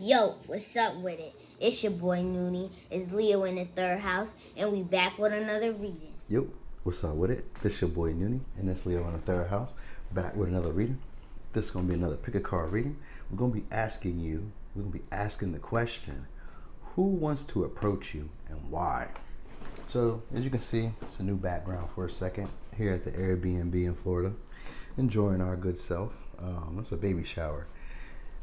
Yo, what's up with it? It's your boy Noonie. It's Leo in the third house, and we back with another reading. Yo, what's up with it? This your boy Noonie, and it's Leo in the third house, back with another reading. This is gonna be another pick a card reading. We're gonna be asking the question, who wants to approach you and why? So as you can see, it's a new background for a second here at the Airbnb in Florida, enjoying our good self. It's a baby shower.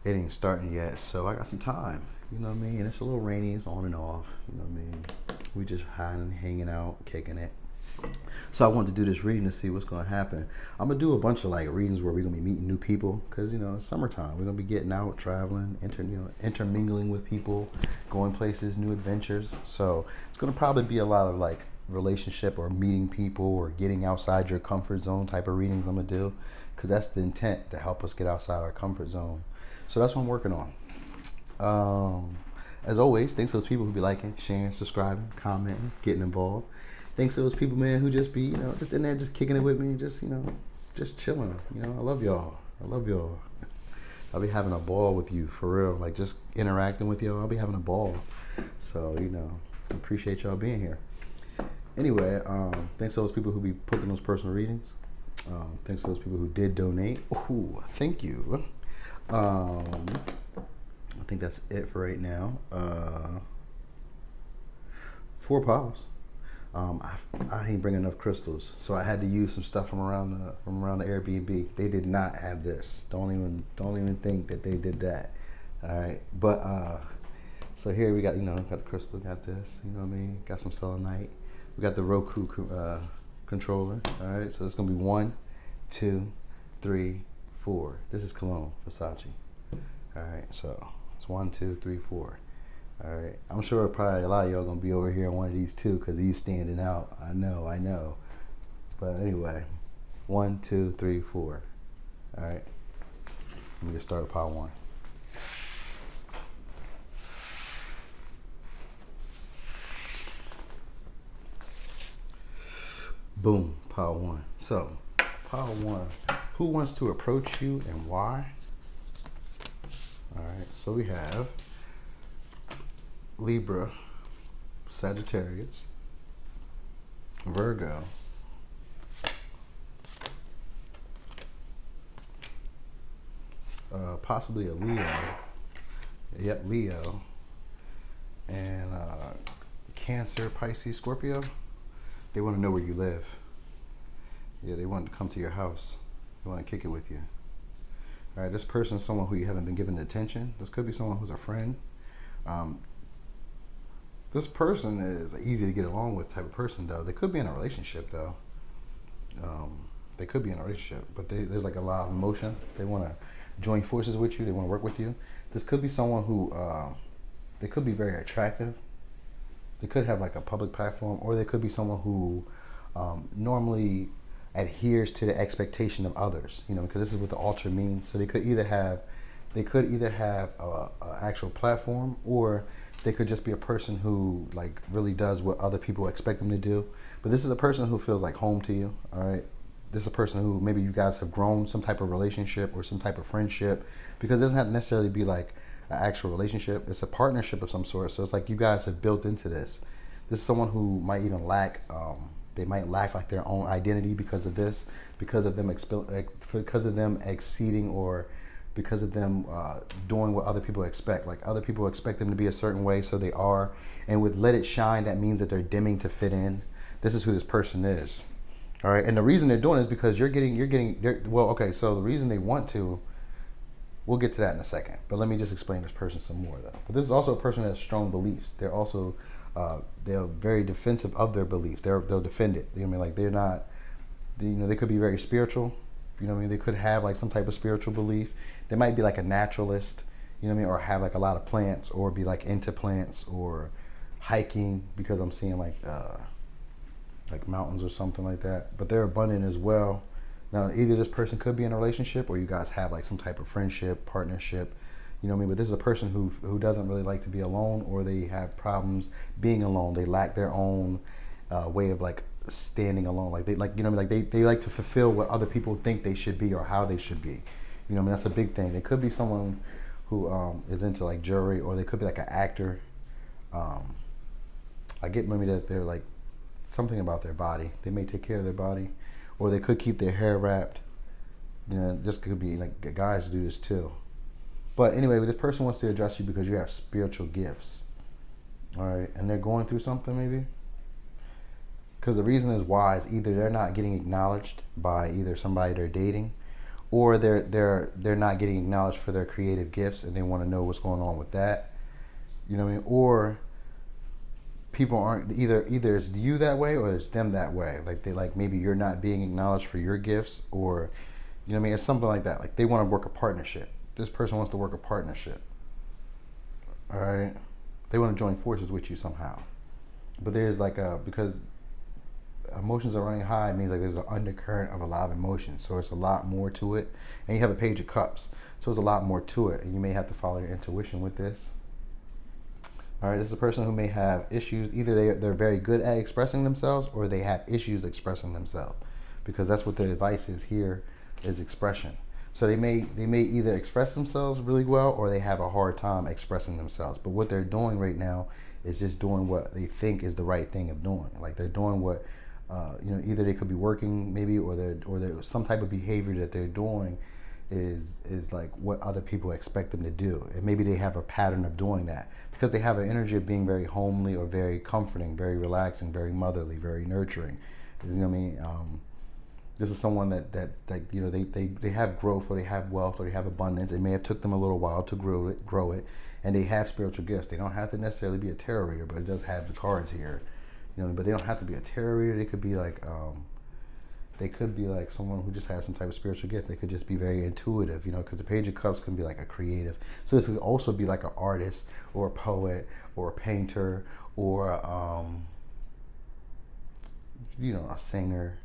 It ain't starting yet, so I got some time. You know what I mean? And it's a little rainy. It's on and off. You know what I mean? We just hanging out, kicking it. So I wanted to do this reading to see what's going to happen. I'm going to do a bunch of like readings where we're going to be meeting new people because, you know, it's summertime. We're going to be getting out, traveling, intermingling with people, going places, new adventures. So it's going to probably be a lot of like relationship or meeting people or getting outside your comfort zone type of readings I'm going to do because that's the intent, to help us get outside our comfort zone. So that's what I'm working on. As always, thanks to those people who be liking, sharing, subscribing, commenting, getting involved. Thanks to those people, man, who just be, you know, just in there, just kicking it with me, just, you know, just chilling. You know, I love y'all. I'll be having a ball with you, for real. Like, just interacting with y'all, I'll be having a ball. So, you know, appreciate y'all being here. Anyway, thanks to those people who be putting those personal readings. Thanks to those people who did donate. Ooh, thank you. I think that's it for right now. 4 piles. I didn't bring enough crystals, so I had to use some stuff from around the Airbnb. They did not have this. Don't even think that they did that. All right, but so here we got, you know, got the crystal, got this, you know what I mean? Got some selenite. We got the Roku controller. All right, so it's gonna be 1, 2, 3, 4. This is cologne, Versace. All right, so it's 1, 2, 3, 4. All right, I'm sure probably a lot of y'all gonna be over here on one of these too, because these standing out. I know. But anyway, 1, 2, 3, 4. All right, let me get started. Pile 1. Boom, pile 1. So, pile 1. Who wants to approach you and why? All right, so we have Libra, Sagittarius, Virgo, possibly a Leo. Yep, Leo, and Cancer, Pisces, Scorpio. They want to know where you live. Yeah, they want to come to your house. They want to kick it with you. All right, this person is someone who you haven't been giving attention. This could be someone who's a friend. This person is an easy to get along with type of person, though. They could be in a relationship, though. They could be in a relationship, but there's like a lot of emotion. They want to join forces with you. They want to work with you. This could be someone who, they could be very attractive. They could have like a public platform, or they could be someone who normally adheres to the expectation of others. You know, because this is what the altar means. So they could either have a actual platform, or they could just be a person who like really does what other people expect them to do. But this is a person who feels like home to you. All right, this is a person who maybe you guys have grown some type of relationship or some type of friendship, because it doesn't have to necessarily be like an actual relationship. It's a partnership of some sort. So it's like you guys have built into this. This is someone who might even lack. They might lack like their own identity because of this, because of them exceeding, or because of them doing what other people expect. Like other people expect them to be a certain way, so they are. And with let it shine, that means that they're dimming to fit in. This is who this person is. All right, and the reason they're doing it is because well, okay, so the reason they want to, we'll get to that in a second. But let me just explain this person some more, though. But this is also a person that has strong beliefs. They're also, they're very defensive of their beliefs. They'll defend it. You know what I mean? Like they're not, they could be very spiritual. You know what I mean? They could have like some type of spiritual belief. They might be like a naturalist, you know what I mean? Or have like a lot of plants, or be like into plants, or hiking, because I'm seeing like mountains or something like that. But they're abundant as well. Now, either this person could be in a relationship, or you guys have like some type of friendship, partnership, you know what I mean? But this is a person who doesn't really like to be alone, or they have problems being alone. They lack their own way of like standing alone. Like they like, you know what I mean? Like they like to fulfill what other people think they should be or how they should be. You know what I mean? That's a big thing. They could be someone who is into like jewelry, or they could be like an actor. Um, I get maybe that they're like something about their body. They may take care of their body, or they could keep their hair wrapped. You know, this could be like guys do this too. But anyway, this person wants to address you because you have spiritual gifts. All right, and they're going through something maybe. Because the reason is why is either they're not getting acknowledged by either somebody they're dating, or they're not getting acknowledged for their creative gifts, and they want to know what's going on with that. You know what I mean? Or people aren't either it's you that way or it's them that way. Like they like maybe you're not being acknowledged for your gifts, or you know what I mean? It's something like that. Like they want to work a partnership. This person wants to work a partnership. All right, they want to join forces with you somehow. But there's like a because emotions are running high, it means like there's an undercurrent of a lot of emotions, so it's a lot more to it. And you have a page of cups, so there's a lot more to it, and you may have to follow your intuition with this. All right, this is a person who may have issues. Either they're very good at expressing themselves, or they have issues expressing themselves, because that's what the advice is here, is expression. So they may either express themselves really well, or they have a hard time expressing themselves. But what they're doing right now is just doing what they think is the right thing of doing. Like they're doing what you know, either they could be working maybe, or they're some type of behavior that they're doing is like what other people expect them to do, and maybe they have a pattern of doing that because they have an energy of being very homely or very comforting, very relaxing, very motherly, very nurturing. You know what I mean? This is someone that you know they have growth, or they have wealth, or they have abundance. It may have took them a little while to grow it, and they have spiritual gifts. They don't have to necessarily be a tarot reader, but it does have the cards here. You know, but they don't have to be a tarot reader. They could be like someone who just has some type of spiritual gift. They could just be very intuitive, you know, because the Page of Cups can be like a creative. So this could also be like an artist, or a poet, or a painter, or you know, a singer.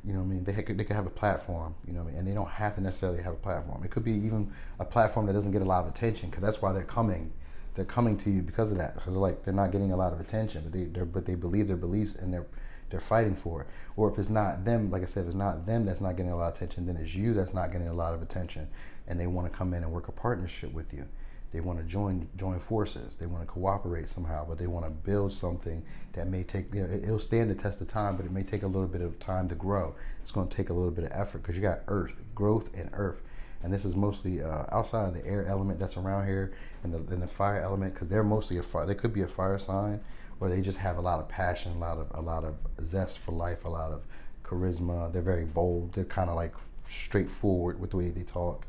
You know what I mean? They could have a platform, you know what I mean? And they don't have to necessarily have a platform. It could be even a platform that doesn't get a lot of attention, because that's why they're coming. They're coming to you because of that, because they're not getting a lot of attention, but they believe their beliefs, and they're fighting for it. Or if it's not them, like I said, if it's not them that's not getting a lot of attention, then it's you that's not getting a lot of attention, and they want to come in and work a partnership with you. They want to join forces. They want to cooperate somehow, but they want to build something that may take, you know, it'll stand the test of time, but it may take a little bit of time to grow. It's going to take a little bit of effort, because you got earth, growth, and earth. And this is mostly outside of the air element that's around here, and the fire element, because they're mostly a fire. They could be a fire sign, or they just have a lot of passion, a lot of zest for life, a lot of charisma. They're very bold. They're kind of like straightforward with the way they talk,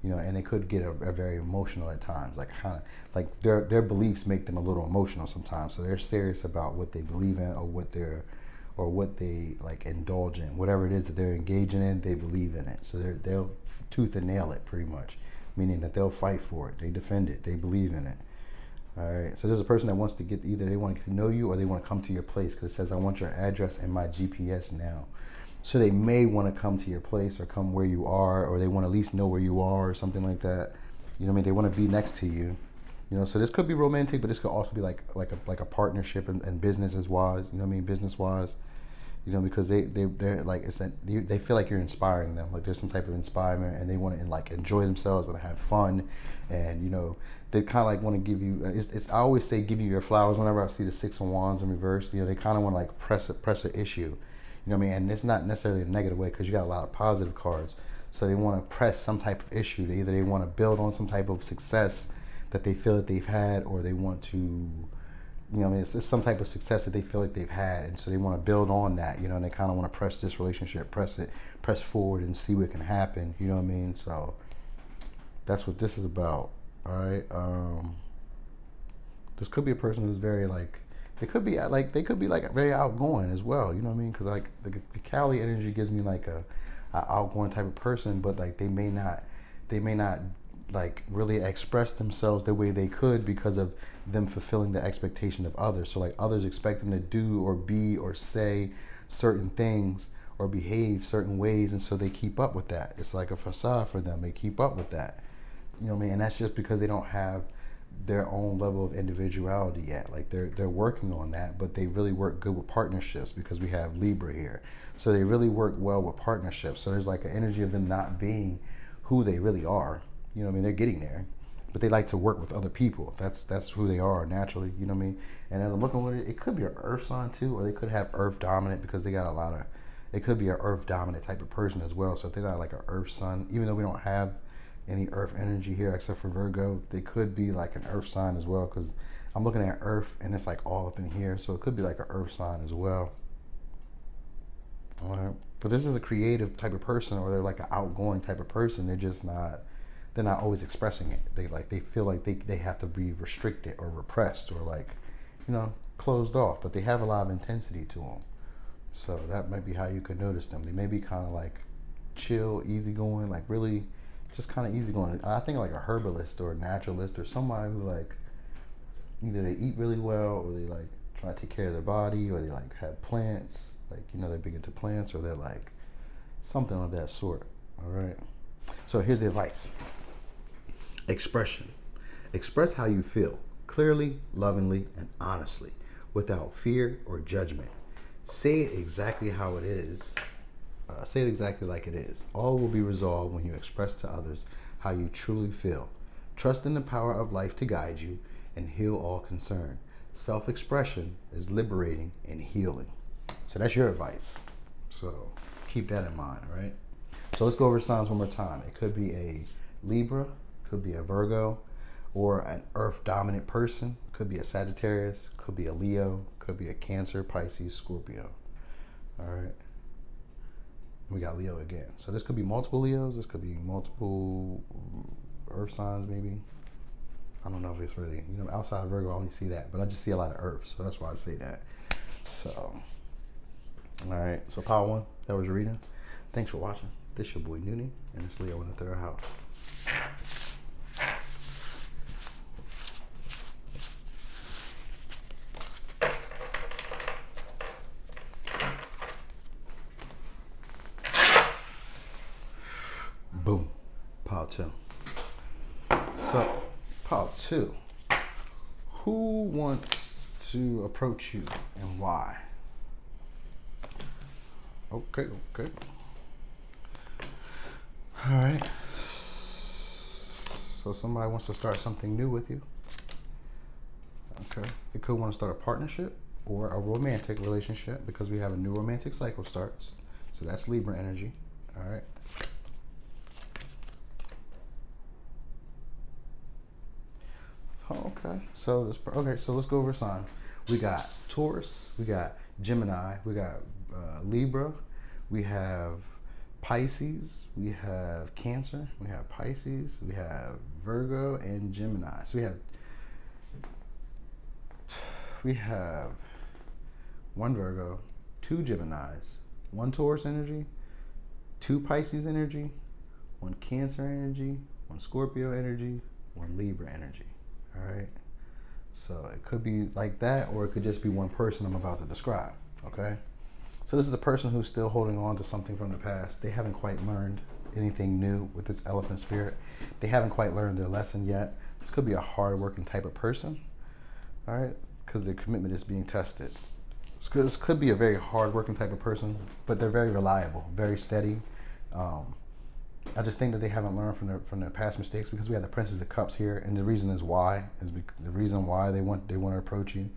you know. And they could get a very emotional at times, like kind of like their beliefs make them a little emotional sometimes. So they're serious about what they believe in, or what they like indulge in. Whatever it is that they're engaging in, they believe in it. So they'll tooth and nail it, pretty much, meaning that they'll fight for it, they defend it, they believe in it. All right, so there's a person that wants to get, either they want to know you, or they want to come to your place, because it says I want your address and my GPS now. So they may want to come to your place, or come where you are, or they want to at least know where you are, or something like that. You know what I mean? They want to be next to you. You know, so this could be romantic, but this could also be like a partnership, and business as wise. You know what I mean? Business wise. You know, because they're like, it's that they feel like you're inspiring them. Like there's some type of inspiration, and they want to like enjoy themselves and have fun, and you know, they kind of like want to give you. It's I always say give you your flowers whenever I see the Six of Wands in reverse. You know, they kind of want to like press an issue. You know what I mean? And it's not necessarily a negative way, because you got a lot of positive cards. So they want to press some type of issue. Either they want to build on some type of success that they feel that they've had, or they want to, you know, I mean, it's some type of success that they feel like they've had, and so they want to build on that, you know, and they kind of want to press this relationship, press forward, and see what can happen, you know what I mean? So that's what this is about. All right. This could be a person who's very like, they could be like very outgoing as well, you know what I mean? Because like the Cali energy gives me like a outgoing type of person, but like they may not like really express themselves the way they could, because of them fulfilling the expectation of others. So like others expect them to do or be or say certain things or behave certain ways, and so they keep up with that. It's like a facade for them. They keep up with that. You know what I mean? And that's just because they don't have their own level of individuality yet. Like they're working on that, but they really work good with partnerships, because we have Libra here. So they really work well with partnerships. So there's like an energy of them not being who they really are. You know what I mean? They're getting there. but they like to work with other people. That's who they are naturally, you know what I mean? And as I'm looking with it, it could be an earth sign too, or they could have earth dominant because they got a lot of, it could be an earth dominant type of person as well. So if they're not like an earth sun, even though we don't have any earth energy here except for Virgo, they could be like an earth sign as well, because I'm looking at earth and it's like all up in here. So it could be like an earth sign as well. All right. But this is a creative type of person, or they're like an outgoing type of person. They're not always expressing it. They feel like they have to be restricted or repressed or like, closed off, but they have a lot of intensity to them. So that might be how you could notice them. They may be kind of like chill, easygoing, like really just kind of easygoing. I think like a herbalist or a naturalist or somebody who like either they eat really well or they like try to take care of their body, or they like have plants, like they're big into plants, or they're like something of that sort. All right. So here's the advice. Expression. Express how you feel clearly, lovingly, and honestly, without fear or judgment. Say it exactly how it is. Say it exactly like it is. All will be resolved when you express to others how you truly feel. Trust in the power of life to guide you and heal all concern. Self-expression is liberating and healing. So that's your advice. So keep that in mind, right? So let's go over signs one more time. It could be a Libra, could be a Virgo, or an Earth dominant person. Could be a Sagittarius, could be a Leo, could be a Cancer, Pisces, Scorpio. All right. We got Leo again. So this could be multiple Leos. This could be multiple Earth signs, maybe. I don't know if it's really, outside of Virgo, I only see that, but I just see a lot of Earth, so that's why I say that. So, all right. So Power One, that was your reading. Thanks for watching. This your boy Noonie, and it's Leo in the third house. Boom. Power Two. So, Power Two. Who wants to approach you and why? Okay. All right. So somebody wants to start something new with you. Okay. It could want to start a partnership or a romantic relationship, because we have a new romantic cycle starts. So that's Libra energy. All right. Okay. So let's go over signs. We got Taurus, we got Gemini, we got Libra, we have Pisces, we have Cancer, we have Pisces, we have Virgo, and Gemini. So we have one Virgo, two Geminis, one Taurus energy, two Pisces energy, one Cancer energy, one Scorpio energy, one Libra energy. All right. So it could be like that, or it could just be one person I'm about to describe. Okay. So this is a person who's still holding on to something from the past. They haven't quite learned anything new with this elephant spirit. They haven't quite learned their lesson yet. This could be a hard-working type of person. All right. Because their commitment is being tested. This could be a very hard-working type of person, but they're very reliable, very steady. I just think that they haven't learned from their past mistakes, because we have the Princess of Cups here, and the reason why they want to approach you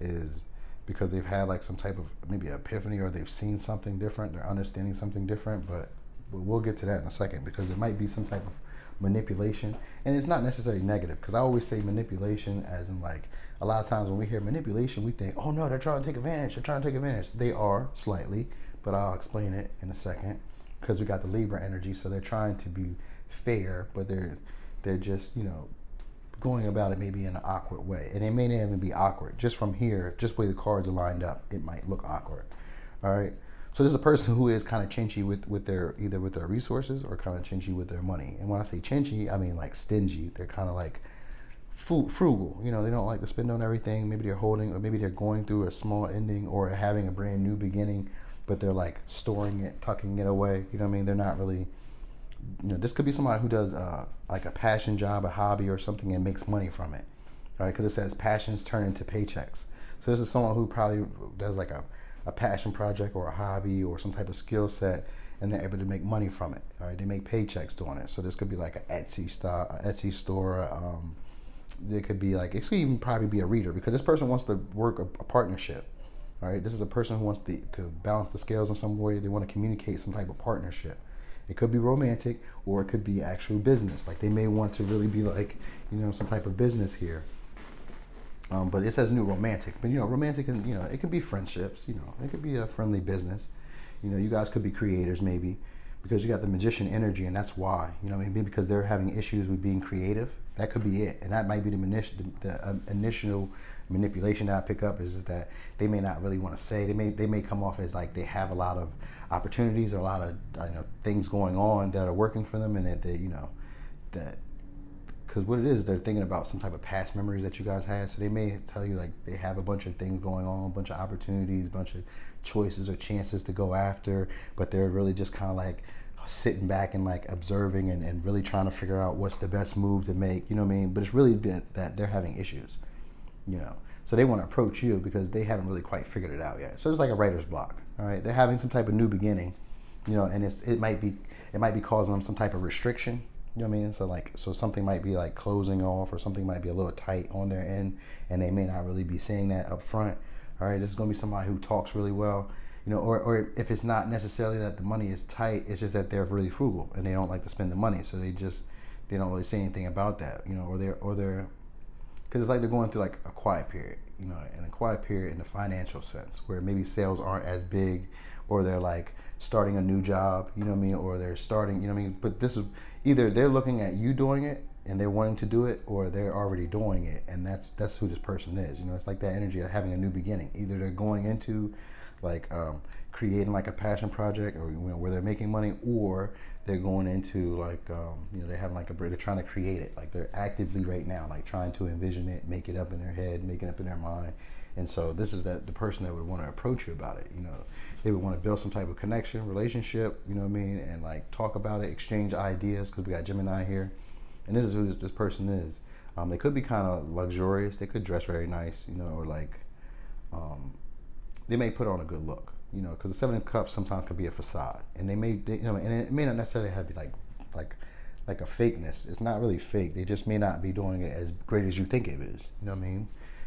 is because they've had like some type of maybe epiphany, or they've seen something different, they're understanding something different. But we'll get to that in a second, because there might be some type of manipulation, and it's not necessarily negative, because I always say manipulation as in like a lot of times when we hear manipulation, we think, oh no, they're trying to take advantage. They are slightly, but I'll explain it in a second, because we got the Libra energy. So they're trying to be fair, but they're just going about it maybe in an awkward way, and it may not even be awkward. Just from here, just the way the cards are lined up, it might look awkward. All right. So there's a person who is kind of chinchy with their resources, or kind of chinchy with their money. And when I say chinchy, I mean like stingy. They're kind of like frugal. They don't like to spend on everything. Maybe they're holding, or maybe they're going through a small ending or having a brand new beginning, but they're like storing it, tucking it away. You know what I mean? They're not really, this could be somebody who does like a passion job, a hobby or something, and makes money from it. All right? Because it says passions turn into paychecks. So this is someone who probably does like a passion project or a hobby or some type of skill set, and they're able to make money from it. All right, they make paychecks doing it. So this could be like an Etsy store. There could be like, it could even probably be a reader, because this person wants to work a partnership. All right, this is a person who wants to balance the scales in some way. They want to communicate some type of partnership. It could be romantic, or it could be actual business. Like they may want to really be like, some type of business here. But it says new romantic. But romantic, and it could be friendships. It could be a friendly business. You guys could be creators maybe, because you got the magician energy, and that's why. Maybe because they're having issues with being creative. That could be it, and that might be the initial manipulation that I pick up is that they may not really want to say. They may come off as like they have a lot of opportunities or a lot of things going on that are working for them, and that that. Because what it is, they're thinking about some type of past memories that you guys had. So they may tell you like they have a bunch of things going on, a bunch of opportunities, a bunch of choices or chances to go after, but they're really just kind of like sitting back and like observing and really trying to figure out what's the best move to make. But it's really that they're having issues. So they want to approach you because they haven't really quite figured it out yet. So it's like a writer's block. All right, they're having some type of new beginning. And it might be causing them some type of restriction. So something might be like closing off, or something might be a little tight on their end, and they may not really be saying that up front. All right, this is going to be somebody who talks really well, or if it's not necessarily that the money is tight, it's just that they're really frugal and they don't like to spend the money, so they don't really say anything about that, or they're because it's like they're going through like a quiet period, and a quiet period in the financial sense, where maybe sales aren't as big, or they're like starting a new job, or they're starting, but this is either they're looking at you doing it and they're wanting to do it, or they're already doing it, and that's who this person is. It's like that energy of having a new beginning. Either they're going into like creating like a passion project, or where they're making money, or they're going into like they're having like they're trying to create it, like they're actively right now like trying to envision it, make it up in their head, make it up in their mind. And so this is the person that would want to approach you about it. They would want to build some type of connection, relationship, and like talk about it, exchange ideas, because we got Gemini here. And this is who this person is. They could be kind of luxurious. They could dress very nice, or like they may put on a good look, because the Seven of Cups sometimes could be a facade, and and it may not necessarily have to be like a fakeness. It's not really fake. They just may not be doing it as great as you think it is.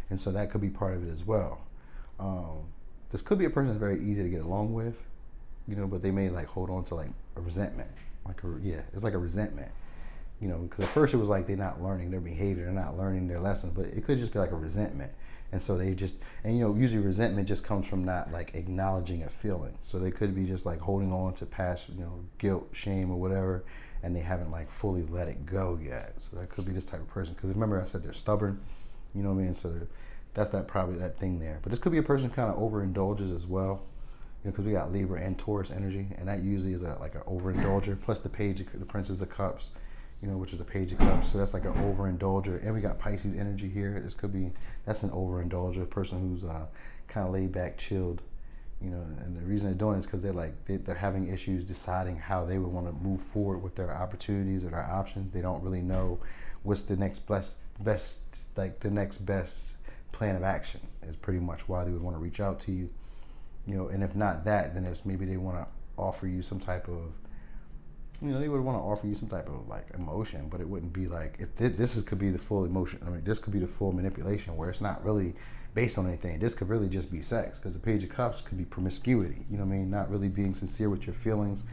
And so that could be part of it as well. This could be a person that's very easy to get along with, but they may like hold on to like a resentment, it's like a resentment, because at first it was like they're not learning their behavior, they're not learning their lessons, but it could just be like a resentment. And so they just, usually resentment just comes from not like acknowledging a feeling. So they could be just like holding on to past, guilt, shame, or whatever, and they haven't like fully let it go yet. So that could be this type of person. Because remember I said they're stubborn, so that's probably that thing there. But this could be a person who kind of overindulges as well, because we got Libra and Taurus energy, and that usually is like an overindulger. Plus the Princess of Cups, which is a Page of Cups. So that's like an overindulger. And we got Pisces energy here. That's an overindulger, a person who's kind of laid back, chilled. And the reason they're doing it is because they're having issues deciding how they would want to move forward with their opportunities or their options. They don't really know what's the next best plan of action, is pretty much why they would want to reach out to you. And if not that, then it's maybe they want to offer you some type of, they would want to offer you some type of like emotion, but it wouldn't be like, if this could be the full emotion. This could be the full manipulation where it's not really based on anything. This could really just be sex, because the Page of Cups could be promiscuity, not really being sincere with your feelings,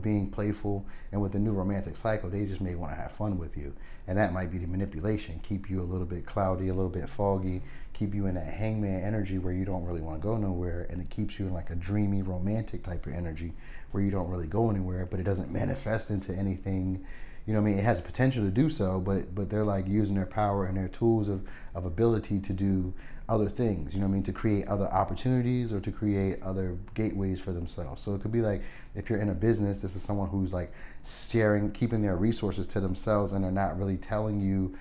being playful. And with the new romantic cycle, they just may want to have fun with you. And that might be the manipulation, keep you a little bit cloudy, a little bit foggy, keep you in that hangman energy where you don't really want to go nowhere, and it keeps you in like a dreamy, romantic type of energy where you don't really go anywhere, but it doesn't manifest into anything. It has potential to do so, but they're like using their power and their tools of ability to do other things, to create other opportunities or to create other gateways for themselves. So it could be like, if you're in a business, this is someone who's like keeping their resources to themselves, and they're not really telling you,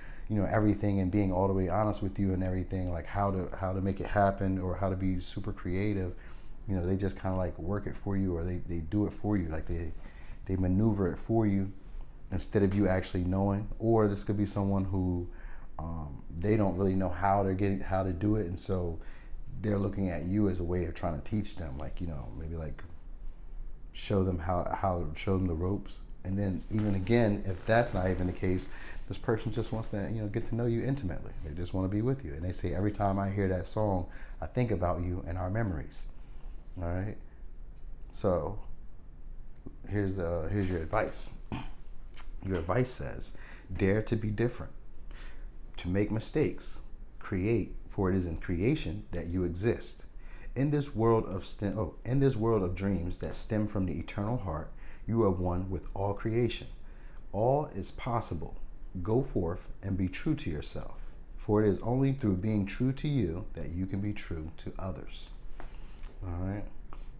everything, and being all the way honest with you and everything, like how to make it happen, or how to be super creative. They just kind of like work it for you, or they do it for you, like they maneuver it for you instead of you actually knowing. Or this could be someone who they don't really know how to do it, and so they're looking at you as a way of trying to teach them, like maybe like show them how show them the ropes. And then even again, if that's not even the case, this person just wants to get to know you intimately. They just want to be with you. And they say, every time I hear that song, I think about you and our memories. All right. So here's your advice. Your advice says, dare to be different, to make mistakes, create, for it is in creation that you exist. In this world of dreams that stem from the eternal heart, you are one with all creation. All is possible. Go forth and be true to yourself, for it is only through being true to you that you can be true to others. All right.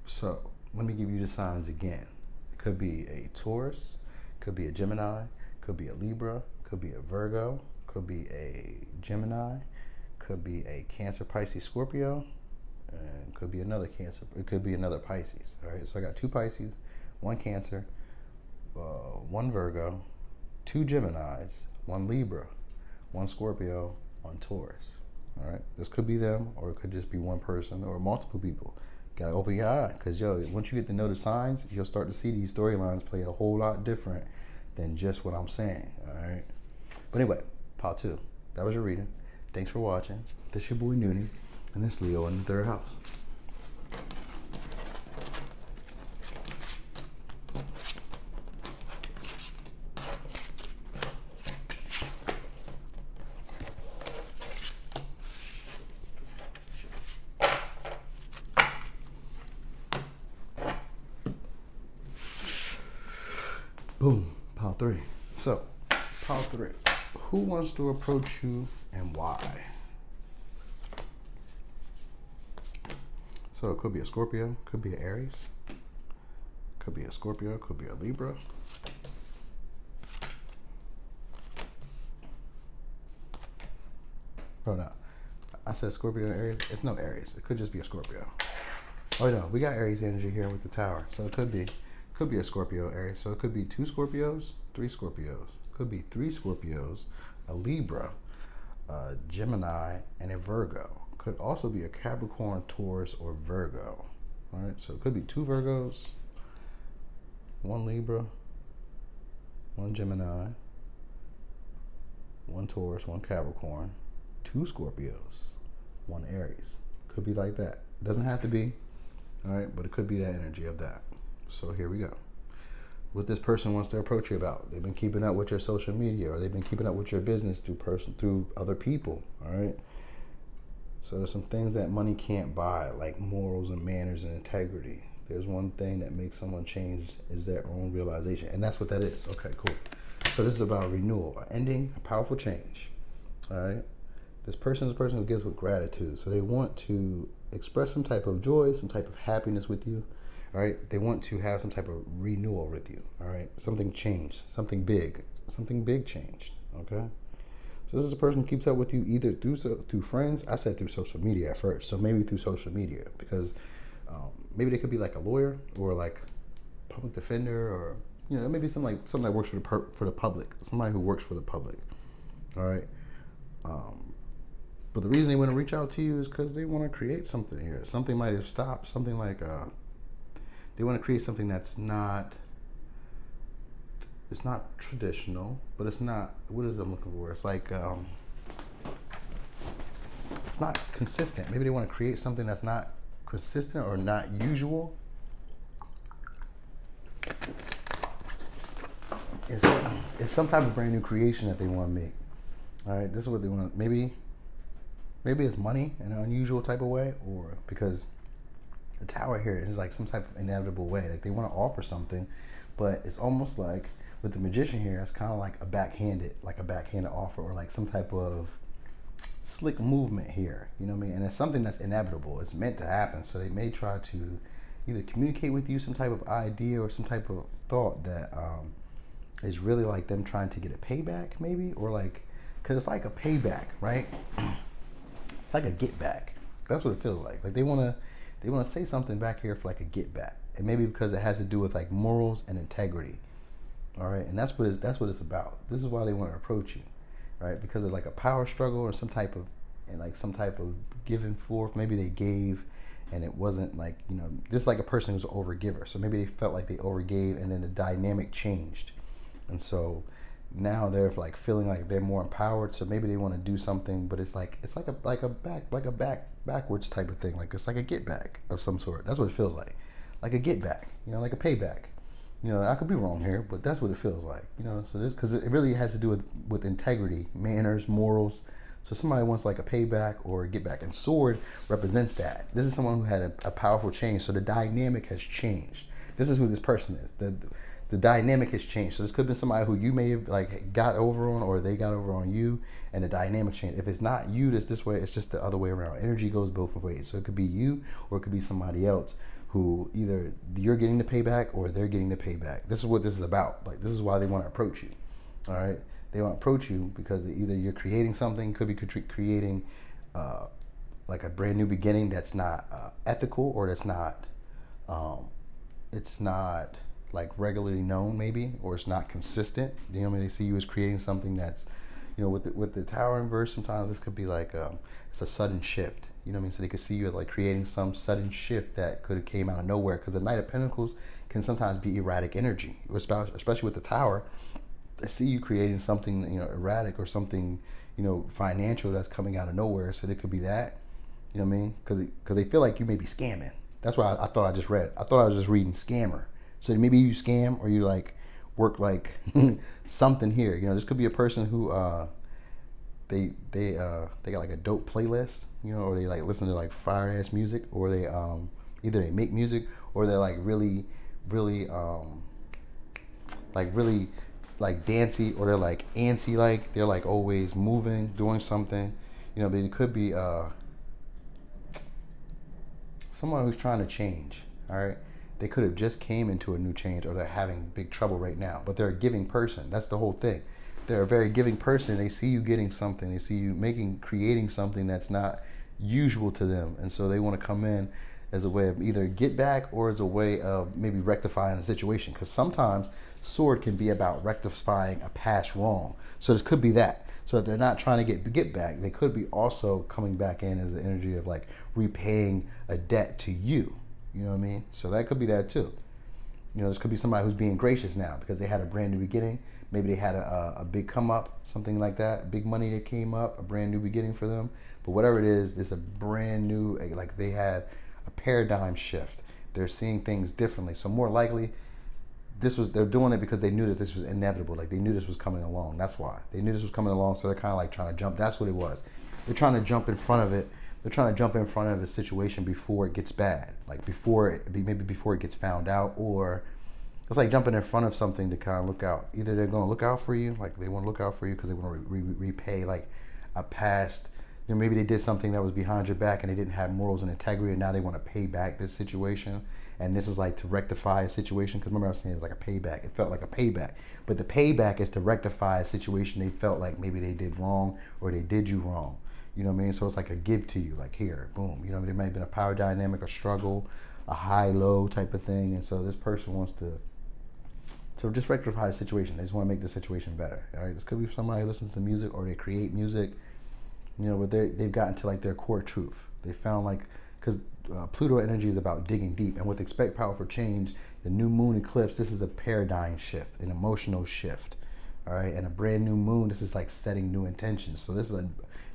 So let me give you the signs again. It could be a Taurus, could be a Gemini, could be a Libra, could be a Virgo, could be a Gemini, could be a Cancer, Pisces, Scorpio, and could be another Cancer. It could be another Pisces. All right. So I got 2 Pisces, 1 Cancer, 1 Virgo, 2 Geminis, 1 Libra, 1 Scorpio, 1 Taurus. All right. This could be them, or it could just be one person or multiple people. Gotta open your eye, because once you get to know the signs, you'll start to see these storylines play a whole lot different than just what I'm saying. All right. But anyway, part 2. That was your reading. Thanks for watching. This your boy Noonie, and this Leo in the 3rd house. Boom, pile 3. So, pile 3. Who wants to approach you and why? So it could be a Scorpio, could be an Aries, could be a Scorpio, could be a Libra. Oh no, I said Scorpio and Aries. It's no Aries. It could just be a Scorpio. Oh no, we got Aries energy here with the Tower, so it could be a Scorpio, Aries. So it could be 2 Scorpios, 3 Scorpios. Could be 3 Scorpios, a Libra, a Gemini, and a Virgo. Could also be a Capricorn, Taurus, or Virgo. All right, so it could be 2 Virgos, 1 Libra, 1 Gemini, 1 Taurus, 1 Capricorn, 2 Scorpios, 1 Aries. Could be like that. Doesn't have to be, all right, but it could be that energy of that. So here we go. What this person wants to approach you about. They've been keeping up with your social media, or they've been keeping up with your business through other people, all right? So there's some things that money can't buy, like morals and manners and integrity. There's one thing that makes someone change is their own realization, and that's what that is. Okay, cool. So this is about renewal, an ending, a powerful change, all right? This person is a person who gives with gratitude, so they want to express some type of joy, some type of happiness with you. All right, they want to have some type of renewal with you. All right, something changed, something big changed. Okay, so this is a person who keeps up with you either through friends. I said through social media at first, so maybe through social media, because maybe they could be like a lawyer or like public defender, or maybe something that works for the public, somebody who works for the public. All right, but the reason they want to reach out to you is because they want to create something here. Something might have stopped. Something like they want to create something that's not, it's not traditional, but it's not, what is I'm looking for? It's like, it's not consistent. Maybe they want to create something that's not consistent or not usual. It's some type of brand new creation that they want to make. All right, this is what they want. Maybe it's money in an unusual type of way, or because the Tower here is like some type of inevitable way. Like they want to offer something, but it's almost like with the Magician here, it's kind of like a backhanded offer, or like some type of slick movement here. You know what I mean? And it's something that's inevitable. It's meant to happen. So they may try to either communicate with you some type of idea or some type of thought that is really like them trying to get a payback, maybe, or like, because it's like a payback, right? It's like a get back. That's what it feels like. Like they want to say something back here for like a get back, and maybe because it has to do with like morals and integrity. All right, and that's what it's about. This is why they want to approach you, right? Because of like a power struggle or some type of giving forth. Maybe they gave and it wasn't like, just like a person who's an overgiver. So maybe they felt like they overgave, and then the dynamic changed, and so now they're like feeling like they're more empowered. So maybe they want to do something, but it's like backwards type of thing. Like it's like a get back of some sort. That's what it feels like a get back. Like a payback. I could be wrong here, but that's what it feels like. So this, because it really has to do with integrity, manners, morals. So somebody wants like a payback or a get back, and sword represents that. This is someone who had a powerful change. So the dynamic has changed. This is who this person is. The dynamic has changed. So this could have been somebody who you may have like got over on, or they got over on you, and the dynamic changed. If it's not you that's this way, it's just the other way around. Energy goes both ways. So it could be you, or it could be somebody else who either you're getting the payback or they're getting the payback. This is what this is about. Like, this is why they want to approach you. All right, they want to approach you because either you're creating something, could be creating like a brand new beginning that's not ethical, or that's not it's not like regularly known, maybe, or it's not consistent. They see you as creating something that's, with the tower inverse, sometimes this could be like it's a sudden shift. So they could see you as like creating some sudden shift that could have came out of nowhere, because the Knight of Pentacles can sometimes be erratic energy, especially with the tower. They see you creating something, erratic, or something, financial, that's coming out of nowhere. So it could be that, because they feel like you may be scamming. That's why I thought I just read. I thought I was just reading scammer. So maybe you scam, or you like work like something here. This could be a person who they got like a dope playlist, or they like listen to like fire ass music, or they either they make music, or they're like really like dancey, or they're like antsy, like they're like always moving, doing something. But it could be someone who's trying to change. All right, they could have just came into a new change, or they're having big trouble right now, but they're a giving person. That's the whole thing. They're a very giving person. They see you getting something. They see you creating something that's not usual to them, and so they want to come in as a way of either get back, or as a way of maybe rectifying the situation. Because sometimes sword can be about rectifying a past wrong. So this could be that. So if they're not trying to get back, they could be also coming back in as the energy of like repaying a debt to you. You know what I mean? So that could be that too. This could be somebody who's being gracious now because they had a brand new beginning. Maybe they had a big come up, something like that, big money that came up, a brand new beginning for them. But whatever it is, there's a brand new, like they had a paradigm shift. They're seeing things differently. So more likely, they're doing it because they knew that this was inevitable. Like they knew this was coming along. That's why they knew this was coming along. So they're kind of like trying to jump. That's what it was. They're trying to jump in front of it. They're trying to jump in front of the situation before it gets bad. Like maybe before it gets found out, or it's like jumping in front of something to kind of look out. Either they're going to look out for you, like they want to look out for you because they want to repay like a past. Maybe they did something that was behind your back and they didn't have morals and integrity, and now they want to pay back this situation. And this is like to rectify a situation. Because remember I was saying it's like a payback. It felt like a payback. But the payback is to rectify a situation they felt like maybe they did wrong, or they did you wrong. You know what I mean? So it's like a give to you, like here, boom. There might have been a power dynamic, a struggle, a high-low type of thing. And so this person wants to just rectify the situation. They just want to make the situation better. All right? This could be somebody who listens to music, or they create music, but they've gotten to like their core truth. They found like, because Pluto energy is about digging deep. And with expect powerful change, the new moon eclipse, this is a paradigm shift, an emotional shift. All right? And a brand new moon, this is like setting new intentions. So this is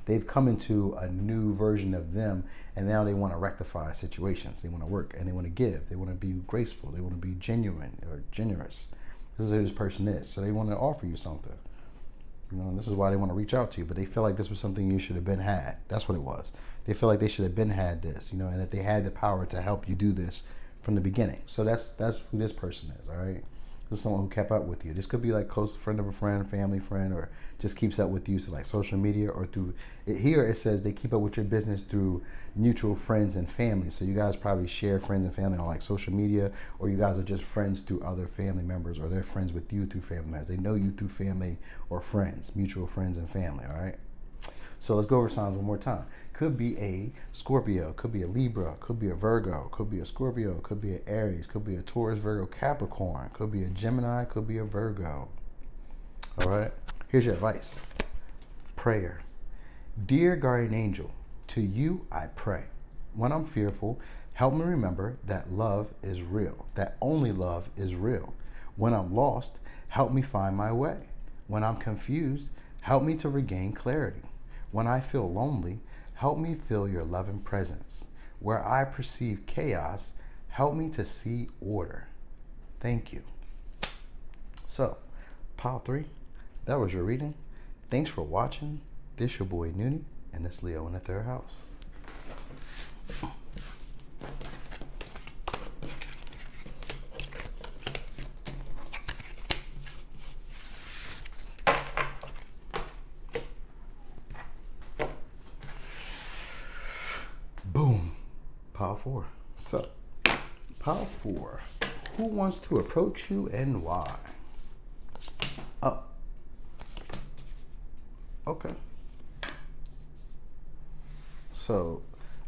they've come into a new version of them, and now they want to rectify situations. They want to work, and they want to give. They want to be graceful. They want to be genuine or generous. This is who this person is. So they want to offer you something. This is why they want to reach out to you. But they feel like this was something you should have been had. That's what it was. They feel like they should have been had this, and that they had the power to help you do this from the beginning. So that's who this person is, all right? This is someone who kept up with you. This could be like close friend of a friend, family friend, or just keeps up with you through like social media, or through here it says they keep up with your business through mutual friends and family. So you guys probably share friends and family on like social media, or you guys are just friends through other family members, or they're friends with you through family members. They know you through family or friends, mutual friends and family, all right? So let's go over signs one more time. Could be a Scorpio, could be a Libra, could be a Virgo, could be a Scorpio, could be an Aries, could be a Taurus, Virgo, Capricorn, could be a Gemini, could be a Virgo. All right, here's your advice. Prayer. Dear guardian angel, to you I pray. when I'm fearful, help me remember that love is real, that only love is real. When I'm lost, help me find my way. When I'm confused, help me to regain clarity. When I feel lonely, help me feel your loving presence. Where I perceive chaos, help me to see order. Thank you. So, pile 3, that was your reading. Thanks for watching. This your boy Noonie, and this Leo in the third house. Boom. Pile 4. So, pile 4. Who wants to approach you and why? Oh. Okay. So,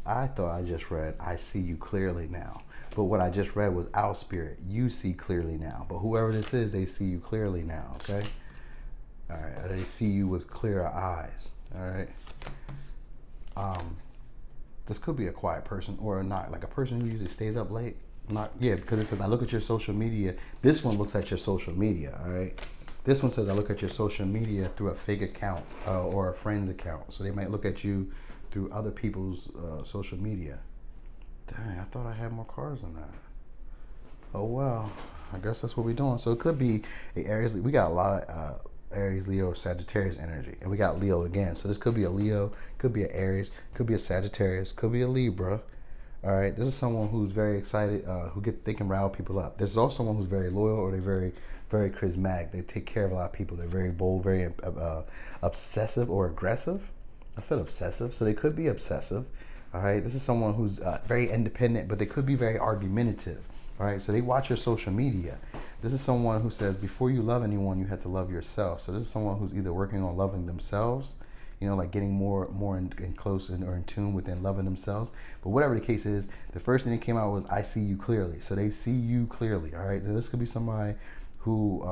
I thought I just read, I see you clearly now. But what I just read was our spirit. You see clearly now. But whoever this is, they see you clearly now, okay? All right. They see you with clearer eyes, all right? This could be a quiet person or not, like a person who usually stays up late. Not, yeah, because it says, I look at your social media. This one looks at your social media, all right? This one says, I look at your social media through a fake account or a friend's account. So they might look at you through other people's social media. Dang, I thought I had more cards than that. Oh, well, I guess that's what we're doing. So it could be a Aries. We got a lot of Aries, Leo, Sagittarius energy. And we got Leo again. So this could be a Leo, could be an Aries, could be a Sagittarius, could be a Libra. All right, this is someone who's very excited, they can rile people up. This is also someone who's very loyal, or they're very, very charismatic. They take care of a lot of people. They're very bold, very obsessive or aggressive. I said obsessive, so they could be obsessive. All right, this is someone who's very independent, but they could be very argumentative. All right, so they watch your social media. This is someone who says, before you love anyone, you have to love yourself. So this is someone who's either working on loving themselves, you know, like getting more in close or in tune within loving themselves. But whatever the case is, the first thing that came out was, I see you clearly. So they see you clearly, all right? Now, this could be somebody who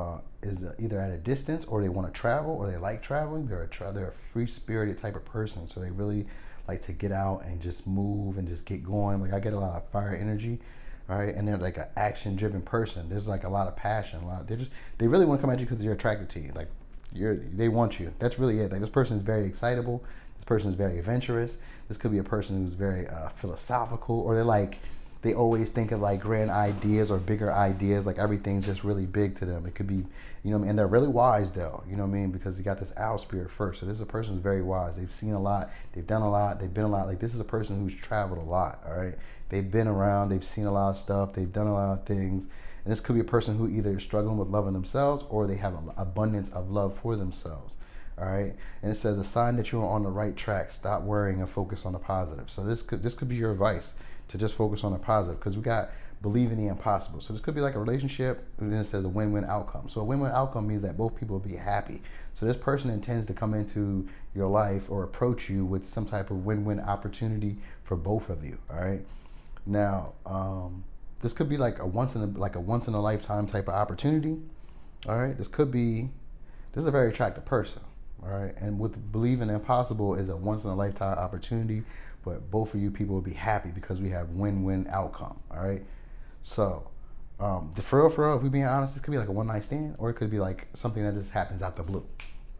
is either at a distance, or they want to travel, or they like traveling. They're a free-spirited type of person. So they really like to get out and just move and just get going. Like, I get a lot of fire energy. All right, and they're like an action-driven person. There's like a lot of passion. They really want to come at you because they're attracted to you. Like, they want you. That's really it. Like, this person is very excitable. This person is very adventurous. This could be a person who's very philosophical, or they always think of like grand ideas or bigger ideas. Like, everything's just really big to them. It could be, you know what I mean? And they're really wise though, you know what I mean? Because you got this owl spirit first. So this is a person who's very wise. They've seen a lot. They've done a lot. They've been a lot. Like, this is a person who's traveled a lot, all right? They've been around. They've seen a lot of stuff. They've done a lot of things. And this could be a person who either is struggling with loving themselves, or they have an abundance of love for themselves. All right. And it says, a sign that you are on the right track. Stop worrying and focus on the positive. So this could be your advice, to just focus on the positive, because we got believe in the impossible. So this could be like a relationship, and then it says a win-win outcome. So a win-win outcome means that both people will be happy. So this person intends to come into your life or approach you with some type of win-win opportunity for both of you. All right. Now, this could be like a once in a lifetime type of opportunity. All right. This is a very attractive person. All right. And with believing the impossible is a once in a lifetime opportunity, but both of you people will be happy because we have win-win outcome. All right. So, for real, if we're being honest, this could be like a one night stand, or it could be like something that just happens out the blue.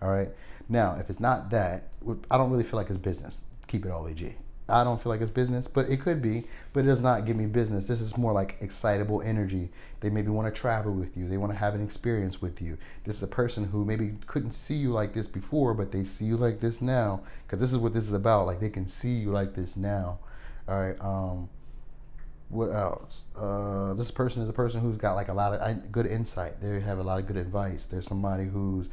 All right. Now, if it's not that, I don't really feel like it's business. Keep it all AG. I don't feel like it's business, but it could be, but it does not give me business. This is more like excitable energy. They maybe want to travel with you. They want to have an experience with you. This is a person who maybe couldn't see you like this before, but they see you like this now, because this is what this is about. Like, they can see you like this now. All right. What else? This person is a person who's got like a lot of good insight. They have a lot of good advice. There's somebody who's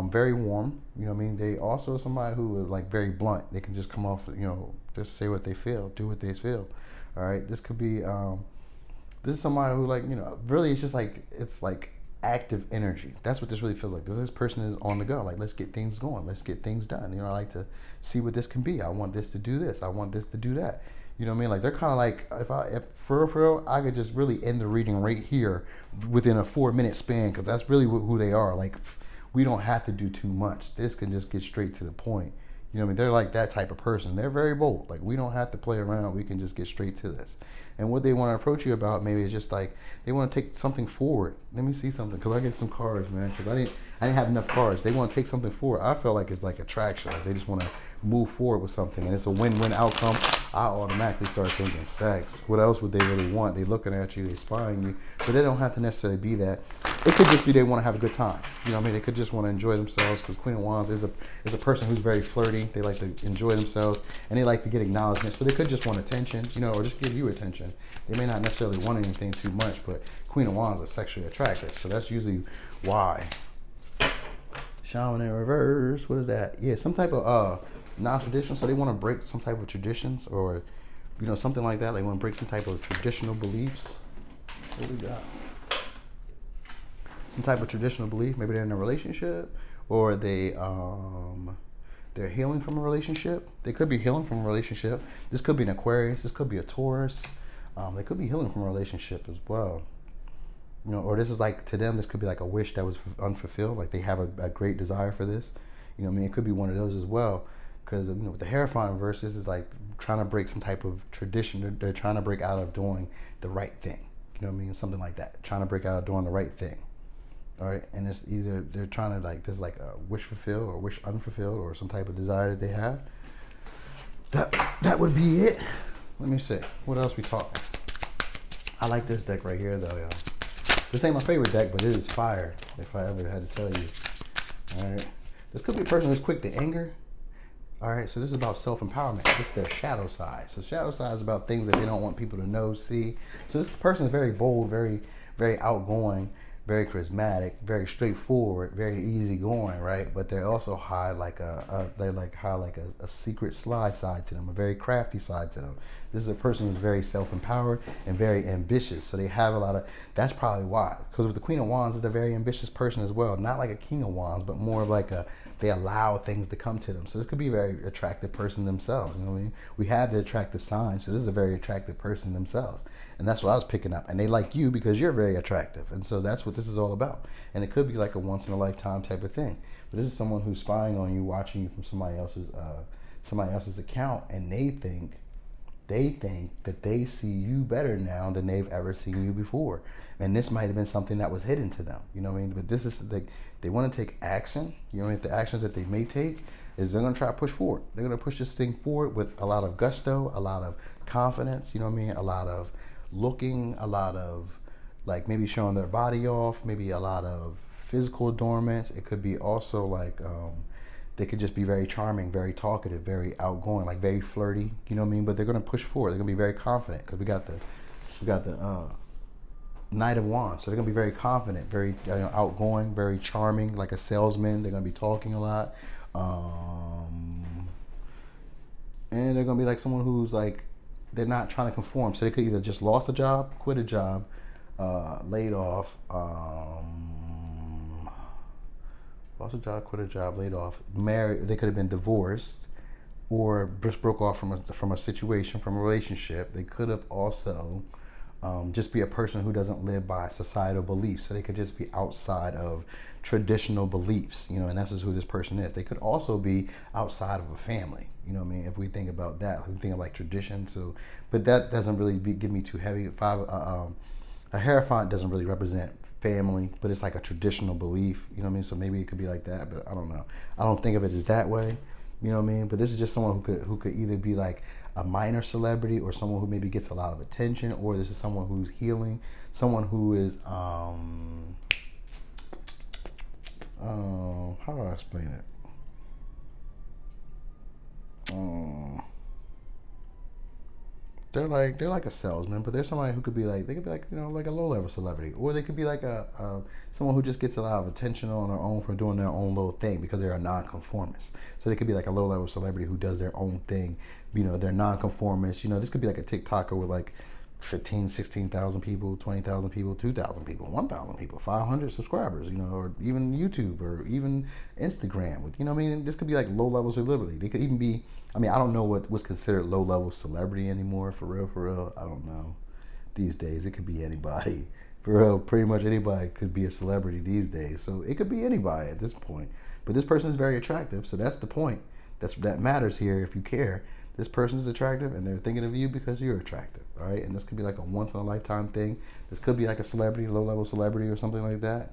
very warm, you know what I mean? They also are somebody who is like very blunt. They can just come off, you know, just say what they feel, do what they feel. All right. This could be, this is somebody who, like, you know, really it's just like, it's like active energy. That's what this really feels like. This person is on the go. Like, let's get things going. Let's get things done. You know, I like to see what this can be. I want this to do this. I want this to do that. You know what I mean? Like, they're kind of like, if for real, I could just really end the reading right here within a 4-minute span, because that's really who they are. Like, we don't have to do too much. This can just get straight to the point. You know what I mean? They're like that type of person. They're very bold. Like, we don't have to play around. We can just get straight to this. And what they want to approach you about maybe is just like they want to take something forward. Let me see something, because I get some cards, man. Because I didn't have enough cards. They want to take something forward. I feel like it's like attraction. Like they just want to move forward with something, and it's a win-win outcome. I automatically start thinking sex. What else would they really want? They looking at you, they spying you, but they don't have to necessarily be that. It could just be they want to have a good time. You know what I mean? They could just want to enjoy themselves, because Queen of Wands is a person who's very flirty. They like to enjoy themselves, and they like to get acknowledgement. So they could just want attention, you know, or just give you attention. They may not necessarily want anything too much, but Queen of Wands is sexually attractive, so that's usually why. Shaman in reverse. What is that? Yeah, some type of non-traditional. So they want to break some type of traditions, or you know, something like that. They want to break some type of traditional beliefs. What we got? Some type of traditional belief. Maybe they're in a relationship, or they're healing from a relationship. They could be healing from a relationship. This could be an Aquarius. This could be a Taurus. They could be healing from a relationship as well. You know, or this is like, to them, this could be like a wish that was unfulfilled. Like they have a great desire for this. You know what I mean? It could be one of those as well. Because, you know, with the Hierophant verse, this is like trying to break some type of tradition. They're trying to break out of doing the right thing. You know what I mean? Something like that. Trying to break out of doing the right thing. All right? And it's either they're trying to, like, there's like a wish fulfilled or wish unfulfilled, or some type of desire that they have. That would be it. Let me see. What else we talking? I like this deck right here, though, y'all. This ain't my favorite deck, but it is fire, if I ever had to tell you. All right. This could be a person who's quick to anger. All right, so this is about self-empowerment. This is their shadow side. So shadow side is about things that they don't want people to know, see. So this person is very bold, very, very outgoing, very charismatic, very straightforward, very easygoing, right? But they're also high like a secret sly side to them, a very crafty side to them. This is a person who's very self-empowered and very ambitious. So they have a lot of, that's probably why. Because with the Queen of Wands, is a very ambitious person as well. Not like a King of Wands, but more of like they allow things to come to them. So this could be a very attractive person themselves. You know what I mean? We have the attractive signs, so this is a very attractive person themselves. And that's what I was picking up. And they like you because you're very attractive. And so that's what this is all about. And it could be like a once in a lifetime type of thing. But this is someone who's spying on you, watching you from somebody else's account, and they think that they see you better now than they've ever seen you before. And this might have been something that was hidden to them. You know what I mean? But this is like, they want to take action. You know, the actions that they may take is they're going to try to push forward. They're going to push this thing forward with a lot of gusto, a lot of confidence, you know what I mean? A lot of looking, a lot of like maybe showing their body off, maybe a lot of physical adornments. It could be also like they could just be very charming, very talkative, very outgoing, like very flirty, you know what I mean? But they're going to push forward. They're going to be very confident, because we got the Knight of Wands. So they're going to be very confident, very outgoing, very charming, like a salesman. They're going to be talking a lot. And they're going to be like someone who's like, they're not trying to conform. So they could either just lost a job, quit a job, laid off, lost a job, quit a job, laid off, married. They could have been divorced, or just broke off from a situation, from a relationship. They could have also just be a person who doesn't live by societal beliefs. So they could just be outside of traditional beliefs, you know, and that's just who this person is. They could also be outside of a family, you know what I mean? If we think about that, we think of like tradition. So, but that doesn't really give me too heavy. A Hierophant doesn't really represent family, but it's like a traditional belief, you know what I mean? So maybe it could be like that, but I don't know. I don't think of it as that way, you know what I mean? But this is just someone who could either be like a minor celebrity, or someone who maybe gets a lot of attention, or this is someone who's healing, someone who is how do I explain it? They're like a salesman, but they're somebody who could be like, they could be like, you know, like a low level celebrity, or they could be like someone who just gets a lot of attention on their own for doing their own little thing, because they're a nonconformist. So they could be like a low level celebrity who does their own thing. You know, they're nonconformist. You know, this could be like a TikToker with like 15, 16,000 people, 20,000 people, 2,000 people, 1,000 people, 500 subscribers, you know, or even YouTube, or even Instagram with, you know what I mean? This could be like low level celebrity. They could even be, I mean, I don't know what was considered low level celebrity anymore, for real. I don't know. These days, it could be anybody. For real, pretty much anybody could be a celebrity these days. So it could be anybody at this point. But this person is very attractive, so that's the point. that matters here. If you care, this person is attractive and they're thinking of you because you're attractive. All right, and this could be like a once in a lifetime thing. This could be like a celebrity, low level celebrity or something like that.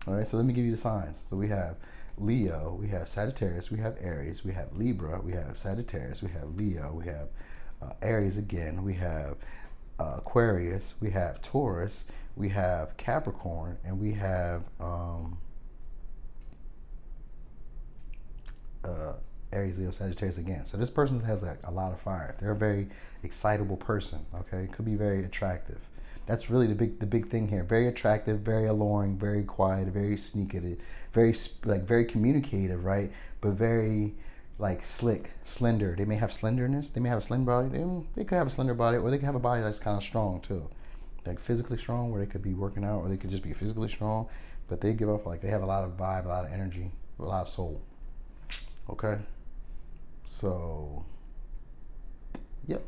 All right, so let me give you the signs. So we have Leo, we have Sagittarius, we have Aries, we have Libra, we have Sagittarius, we have Leo, we have Aries again, we have Aquarius, we have Taurus, we have Capricorn, and we have Aries, Leo, Sagittarius again. So this person has like a lot of fire. They're a very excitable person. Okay, could be very attractive. That's really the big thing here. Very attractive, very alluring, very quiet, very sneaky, very communicative, right? But very like slick, slender. They may have slenderness. They may have a slim body. They could have a slender body, or they could have a body that's kind of strong too, like physically strong, where they could be working out, or they could just be physically strong. But they give off like they have a lot of vibe, a lot of energy, a lot of soul. Okay. So, yep.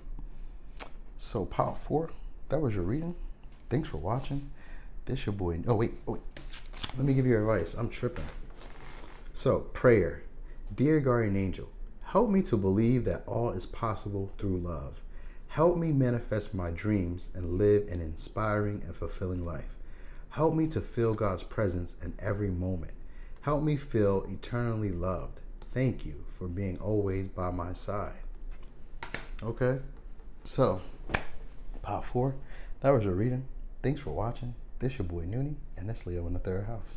So, Power 4, that was your reading. Thanks for watching. This your boy. Oh, wait. Let me give you advice. I'm tripping. So, prayer. Dear guardian angel, help me to believe that all is possible through love. Help me manifest my dreams and live an inspiring and fulfilling life. Help me to feel God's presence in every moment. Help me feel eternally loved. Thank you for being always by my side. Okay, so Power 4, that was your reading. Thanks for watching. This your boy Noonie, and that's Leo in the third house.